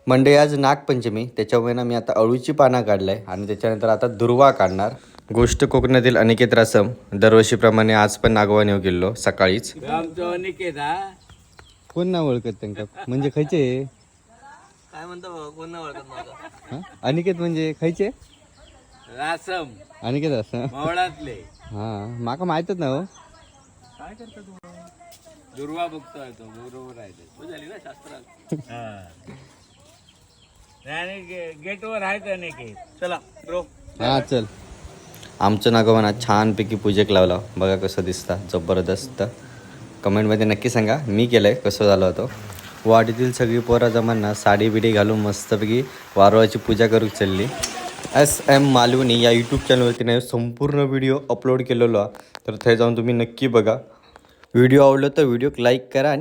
मंडळी आज नागपंचमी, त्याच्यामुळे ना मी आता अळूची पानं काढलाय आणि त्याच्यानंतर आता दुर्वा काढणार. गोष्ट कोकणातील अनिकेत रासम दरवर्षीप्रमाणे आज पण नागोबा येऊ गेलो सकाळीच. आमचं अनिकेत हा कोण ना ओळखत त्यांना म्हणजे खायचे काय म्हणतो भाऊ, कोण नाही ओळखत माझा अनिकेत म्हणजे खायचे रासम अनिकेत असं मावळातले. हा माका माहितच ना हो. काय करतो तू? दुर्वा बघतोय तो बरोबर आहे ते झाली ना शास्त्रात. आणि गेटवर आहे का अनिकेत? चला ब्रो. हा चल. आमचं नागोबाना छानपैकी पूजेक लावला बघा कसं दिसतं जबरदस्त. कमेंटमध्ये नक्की सांगा मी केलंय कसं झालं होतं. वाडीतील सगळी पोरा जमांना साडी बिडी घालून मस्तपैकी वारवाची पूजा करू चालली. SM मालवणी या यूट्यूब चॅनलवरती नाही संपूर्ण व्हिडिओ अपलोड केलेलो आहे, तर ते जाऊन तुम्ही नक्की बघा. व्हिडिओ आवडला तर व्हिडिओ लाईक करा.